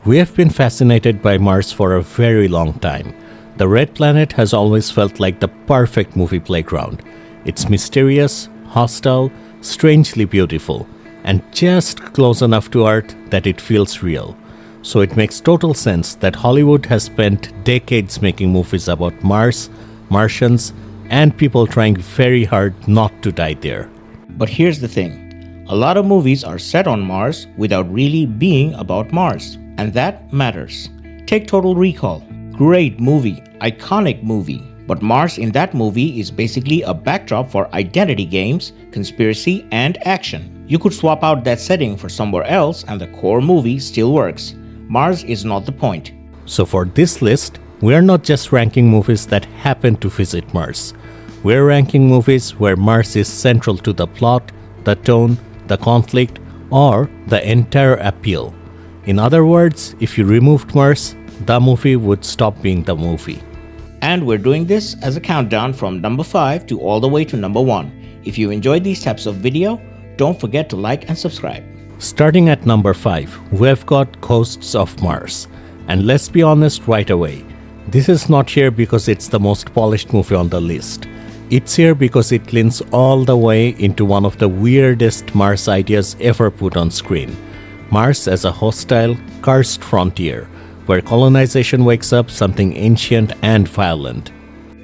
We have been fascinated by Mars for a very long time. The Red Planet has always felt like the perfect movie playground. It's mysterious, hostile, strangely beautiful, and just close enough to Earth that it feels real. So it makes total sense that Hollywood has spent decades making movies about Mars, Martians, and people trying very hard not to die there. But here's the thing. A lot of movies are set on Mars without really being about Mars. And that matters. Take Total Recall. Great movie, iconic movie. But Mars in that movie is basically a backdrop for identity games, conspiracy, and action. You could swap out that setting for somewhere else and the core movie still works. Mars is not the point. So for this list, we are not just ranking movies that happen to visit Mars. We're ranking movies where Mars is central to the plot, the tone, the conflict, or the entire appeal. In other words, if you removed Mars, the movie would stop being the movie. And we're doing this as a countdown from number 5 to all the way to number 1. If you enjoyed these types of video, don't forget to like and subscribe. Starting at number 5, we've got Ghosts of Mars. And let's be honest right away, this is not here because it's the most polished movie on the list. It's here because it leans all the way into one of the weirdest Mars ideas ever put on screen. Mars as a hostile, cursed frontier, where colonization wakes up something ancient and violent.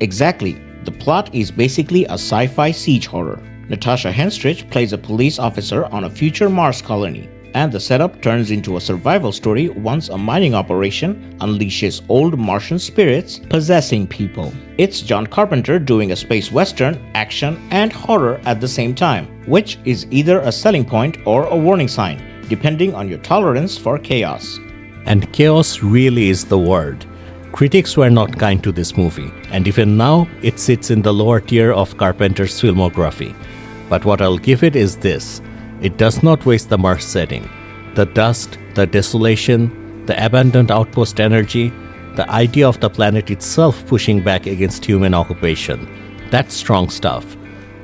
Exactly. The plot is basically a sci-fi siege horror. Natasha Henstridge plays a police officer on a future Mars colony, and the setup turns into a survival story once a mining operation unleashes old Martian spirits possessing people. It's John Carpenter doing a space western, action, and horror at the same time, which is either a selling point or a warning sign, depending on your tolerance for chaos. And chaos really is the word. Critics were not kind to this movie, and even now it sits in the lower tier of Carpenter's filmography. But what I'll give it is this: it does not waste the Mars setting. The dust, the desolation, the abandoned outpost energy, the idea of the planet itself pushing back against human occupation. That's strong stuff.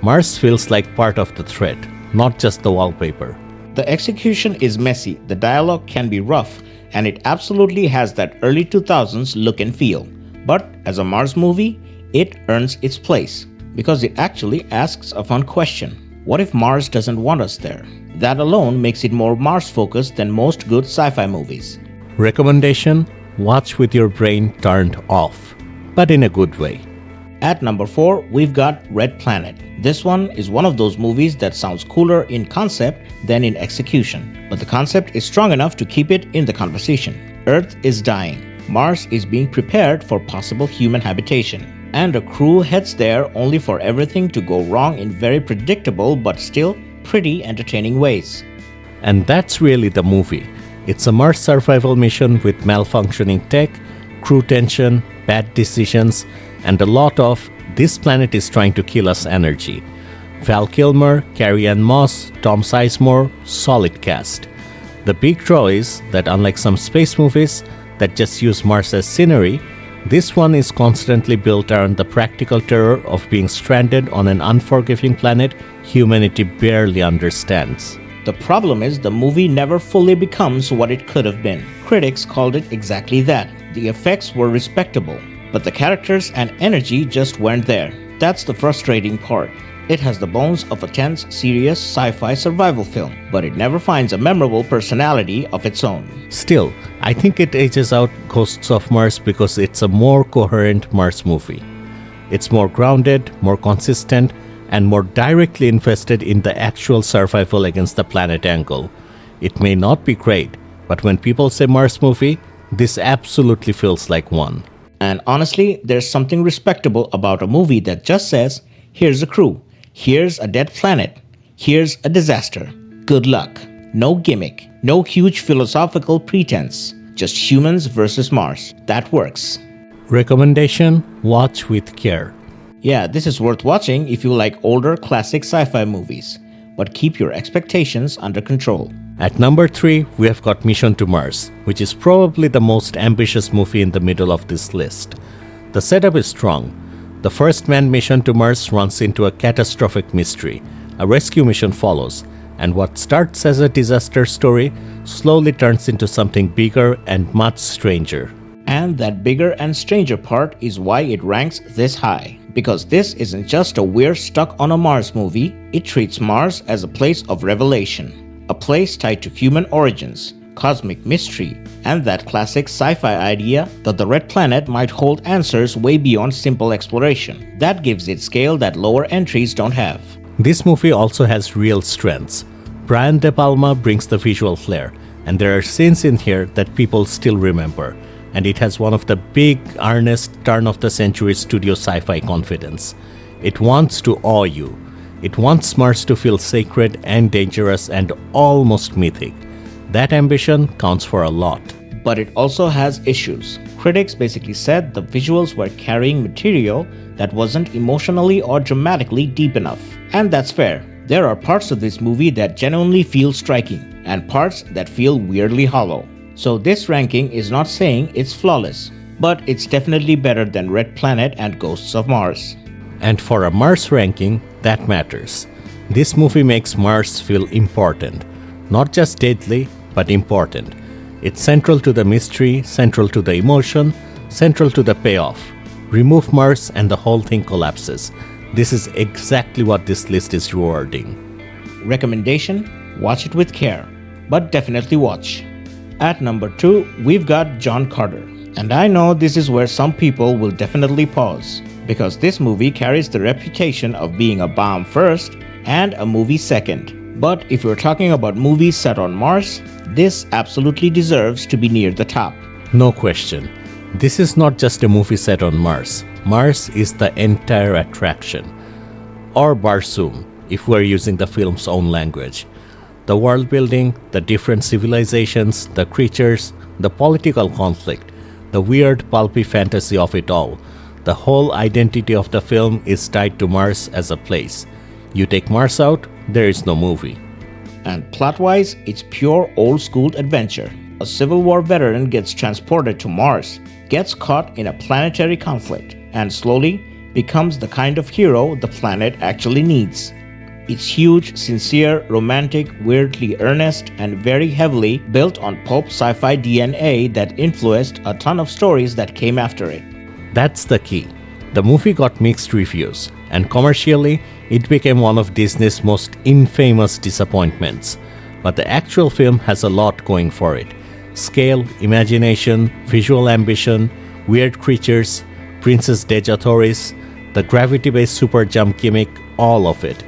Mars feels like part of the threat, not just the wallpaper. The execution is messy, the dialogue can be rough, and it absolutely has that early 2000s look and feel. But as a Mars movie, it earns its place, because it actually asks a fun question. What if Mars doesn't want us there? That alone makes it more Mars-focused than most good sci-fi movies. Recommendation: watch with your brain turned off, but in a good way. At number 4, we've got Red Planet. This one is one of those movies that sounds cooler in concept than in execution, but the concept is strong enough to keep it in the conversation. Earth is dying. Mars is being prepared for possible human habitation, and a crew heads there only for everything to go wrong in very predictable but still pretty entertaining ways. And that's really the movie. It's a Mars survival mission with malfunctioning tech, crew tension, bad decisions, and a lot of "this planet is trying to kill us" energy. Val Kilmer, Carrie-Anne Moss, Tom Sizemore, solid cast. The big draw is that unlike some space movies that just use Mars as scenery, this one is constantly built around the practical terror of being stranded on an unforgiving planet humanity barely understands. The problem is the movie never fully becomes what it could have been. Critics called it exactly that. The effects were respectable, but the characters and energy just weren't there. That's the frustrating part. It has the bones of a tense, serious sci-fi survival film, but it never finds a memorable personality of its own. Still, I think it ages out Ghosts of Mars because it's a more coherent Mars movie. It's more grounded, more consistent, and more directly invested in the actual survival against the planet angle. It may not be great, but when people say Mars movie, this absolutely feels like one. And honestly, there's something respectable about a movie that just says, here's a crew, here's a dead planet, here's a disaster. Good luck. No gimmick, no huge philosophical pretense, just humans versus Mars. That works. Recommendation: watch with care. Yeah, this is worth watching if you like older classic sci-fi movies, but keep your expectations under control. At number 3, we have got Mission to Mars, which is probably the most ambitious movie in the middle of this list. The setup is strong. The first manned mission to Mars runs into a catastrophic mystery. A rescue mission follows, And what starts as a disaster story slowly turns into something bigger and much stranger. And that bigger and stranger part is why it ranks this high. Because this isn't just a we're stuck on a Mars movie, it treats Mars as a place of revelation. A place tied to human origins, cosmic mystery, and that classic sci-fi idea that the Red Planet might hold answers way beyond simple exploration. That gives it scale that lower entries don't have. This movie also has real strengths. Brian De Palma brings the visual flair, and there are scenes in here that people still remember. And it has one of the big, earnest, turn-of-the-century studio sci-fi confidence. It wants to awe you. It wants Mars to feel sacred and dangerous and almost mythic. That ambition counts for a lot. But it also has issues. Critics basically said the visuals were carrying material that wasn't emotionally or dramatically deep enough. And that's fair. There are parts of this movie that genuinely feel striking, and parts that feel weirdly hollow. So this ranking is not saying it's flawless, but it's definitely better than Red Planet and Ghosts of Mars. And for a Mars ranking, that matters. This movie makes Mars feel important. Not just deadly, but important. It's central to the mystery, central to the emotion, central to the payoff. Remove Mars and the whole thing collapses. This is exactly what this list is rewarding. Recommendation: watch it with care, but definitely watch. At number 2, we've got John Carter. And I know this is where some people will definitely pause, because this movie carries the reputation of being a bomb first and a movie second. But if you're talking about movies set on Mars, this absolutely deserves to be near the top. No question. This is not just a movie set on Mars. Mars is the entire attraction. Or Barsoom, if we're using the film's own language. The world building, the different civilizations, the creatures, the political conflict, the weird pulpy fantasy of it all. The whole identity of the film is tied to Mars as a place. You take Mars out, there is no movie. And plot-wise, it's pure old-school adventure. A Civil War veteran gets transported to Mars, gets caught in a planetary conflict, and slowly becomes the kind of hero the planet actually needs. It's huge, sincere, romantic, weirdly earnest, and very heavily built on pulp sci-fi DNA that influenced a ton of stories that came after it. That's the key. The movie got mixed reviews, and commercially, it became one of Disney's most infamous disappointments. But the actual film has a lot going for it. Scale, imagination, visual ambition, weird creatures, Princess Dejatoris, the gravity-based super jump gimmick, all of it.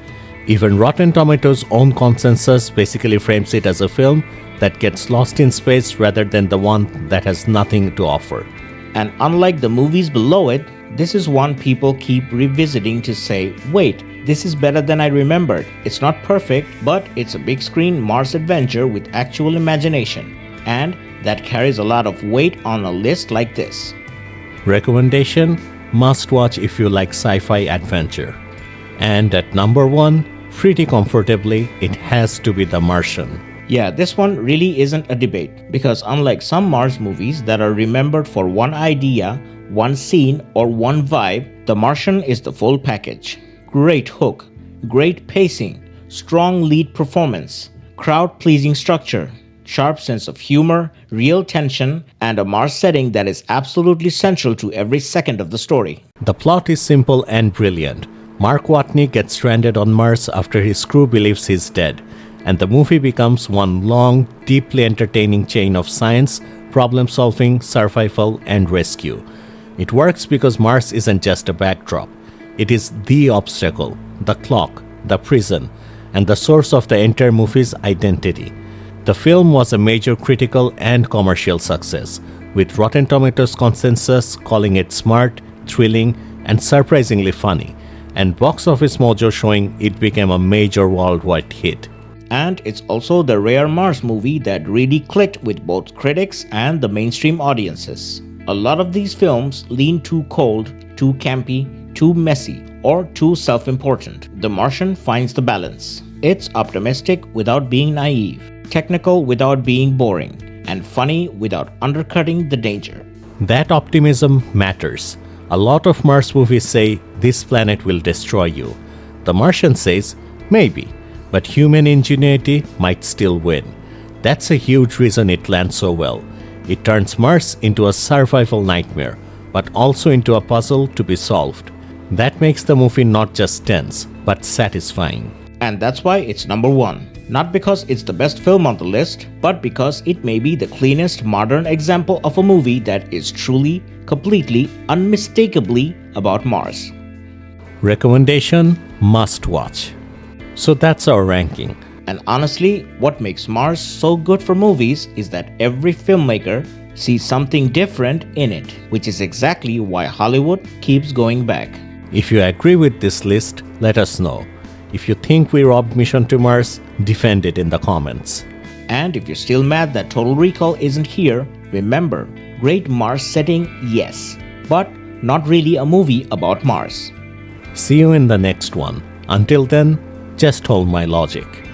Even Rotten Tomatoes' own consensus basically frames it as a film that gets lost in space rather than the one that has nothing to offer. And unlike the movies below it, this is one people keep revisiting to say, wait, this is better than I remembered. It's not perfect, but it's a big screen Mars adventure with actual imagination. And that carries a lot of weight on a list like this. Recommendation: must watch if you like sci-fi adventure. And at number 1, pretty comfortably, it has to be The Martian. Yeah, this one really isn't a debate, because unlike some Mars movies that are remembered for one idea, one scene, or one vibe, The Martian is the full package. Great hook, great pacing, strong lead performance, crowd-pleasing structure, sharp sense of humor, real tension, and a Mars setting that is absolutely central to every second of the story. The plot is simple and brilliant. Mark Watney gets stranded on Mars after his crew believes he's dead, and the movie becomes one long, deeply entertaining chain of science, problem-solving, survival, and rescue. It works because Mars isn't just a backdrop. It is the obstacle, the clock, the prison, and the source of the entire movie's identity. The film was a major critical and commercial success, with Rotten Tomatoes consensus calling it smart, thrilling, and surprisingly funny, and Box Office Mojo showing it became a major worldwide hit. And it's also the rare Mars movie that really clicked with both critics and the mainstream audiences. A lot of these films lean too cold, too campy, too messy, or too self-important. The Martian finds the balance. It's optimistic without being naive, technical without being boring, and funny without undercutting the danger. That optimism matters. A lot of Mars movies say, this planet will destroy you. The Martian says, maybe, but human ingenuity might still win. That's a huge reason it lands so well. It turns Mars into a survival nightmare, but also into a puzzle to be solved. That makes the movie not just tense, but satisfying. And that's why it's number one. Not because it's the best film on the list, but because it may be the cleanest modern example of a movie that is truly, completely, unmistakably about Mars. Recommendation: must watch. So that's our ranking. And honestly, what makes Mars so good for movies is that every filmmaker sees something different in it, which is exactly why Hollywood keeps going back. If you agree with this list, let us know. If you think we robbed Mission to Mars, defend it in the comments. And if you're still mad that Total Recall isn't here, remember, great Mars setting, yes, but not really a movie about Mars. See you in the next one. Until then, just hold my logic.